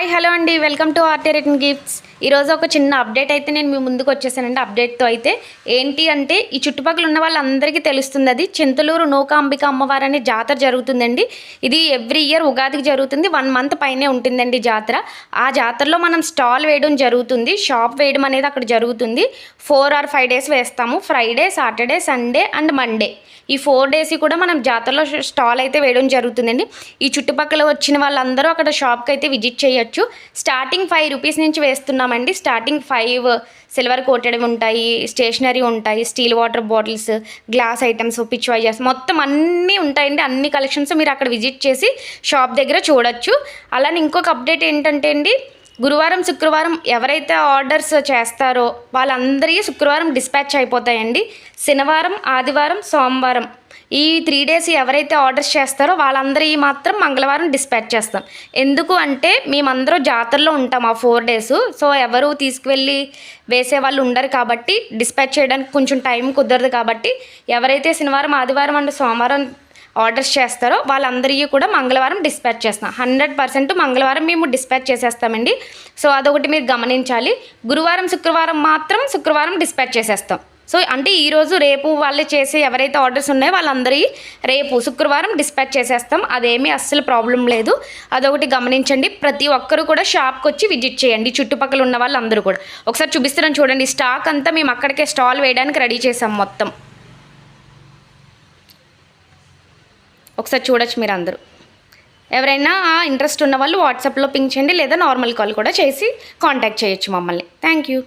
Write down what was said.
Hi hello అండి, welcome to RT return gifts. ఈరోజు ఒక చిన్న అప్డేట్ అయితే నేను మీ ముందుకు వచ్చేసానండి. అప్డేట్తో అయితే ఏంటి అంటే ఈ చుట్టుపక్కల ఉన్న వాళ్ళందరికీ తెలుస్తుంది. అది చింతలూరు నూకాంబిక అమ్మవారు అనే జాతర జరుగుతుందండి. ఇది ఎవ్రీ ఇయర్ ఉగాదికి జరుగుతుంది. 1 మంత్ పైనే ఉంటుందండి జాతర. ఆ జాతరలో మనం స్టాల్ వేయడం జరుగుతుంది, షాప్ వేయడం అనేది అక్కడ జరుగుతుంది. 4 or 5 days వేస్తాము. Friday, Saturday, Sunday and Monday, ఈ 4 days కూడా మనం జాతరలో స్టాల్ అయితే వేయడం జరుగుతుందండి. ఈ చుట్టుపక్కల వచ్చిన వాళ్ళందరూ అక్కడ షాప్కి అయితే విజిట్ చేయొచ్చు. స్టార్టింగ్ 5 rupees నుంచి వేస్తున్నామండి. స్టార్టింగ్ 5 సిల్వర్ కోటెడ్ ఉంటాయి, స్టేషనరీ ఉంటాయి, steel water bottles, glass items, pitch visors మొత్తం అన్నీ ఉంటాయండి. అన్ని కలెక్షన్స్ మీరు అక్కడ విజిట్ చేసి షాప్ దగ్గర చూడొచ్చు. అలానే ఇంకొక అప్డేట్ ఏంటంటే అండి, గురువారం శుక్రవారం ఎవరైతే ఆర్డర్స్ చేస్తారో వాళ్ళందరికీ శుక్రవారం డిస్పాచ్ అయిపోతాయండి. శనివారం, ఆదివారం, సోమవారం ఈ 3 days ఎవరైతే ఆర్డర్స్ చేస్తారో వాళ్ళందరికీ మాత్రం మంగళవారం డిస్పాచ్ చేస్తాం. ఎందుకు అంటే మేమందరం జాతరలో ఉంటాం ఆ 4 days. సో ఎవరు తీసుకువెళ్ళి వేసే వాళ్ళు ఉండరు కాబట్టి డిస్పాచ్ చేయడానికి కొంచెం టైం కుదరదు. కాబట్టి ఎవరైతే శనివారం, ఆదివారం అండ్ సోమవారం ఆర్డర్స్ చేస్తారో వాళ్ళందరికీ కూడా మంగళవారం డిస్పాచ్ చేస్తాం. 100% మంగళవారం మేము డిస్పాచ్ చేసేస్తామండి. సో అదొకటి మీరు గమనించాలి. గురువారం శుక్రవారం మాత్రం శుక్రవారం డిస్పాచ్ చేసేస్తాం. సో అంటే ఈరోజు రేపు వాళ్ళు చేసే ఎవరైతే ఆర్డర్స్ ఉన్నాయో వాళ్ళందరికీ రేపు శుక్రవారం డిస్పాచ్ చేసేస్తాం. అదేమీ అస్సలు ప్రాబ్లం లేదు. అదొకటి గమనించండి. ప్రతి ఒక్కరు కూడా షాప్కి వచ్చి విజిట్ చేయండి. చుట్టుపక్కల ఉన్న వాళ్ళందరూ కూడా ఒకసారి చూపిస్తున్నాను చూడండి. స్టాక్ అంతా మేము అక్కడికే స్టాల్ వేయడానికి రెడీ చేసాం మొత్తం. ఒకసారి చూడొచ్చు మీరు అందరూ. ఎవరైనా ఇంట్రెస్ట్ ఉన్న వాళ్ళు వాట్సాప్లో పింక్ చేయండి, లేదా నార్మల్ కాల్ కూడా చేసి కాంటాక్ట్ చేయొచ్చు మమ్మల్ని. Thank you.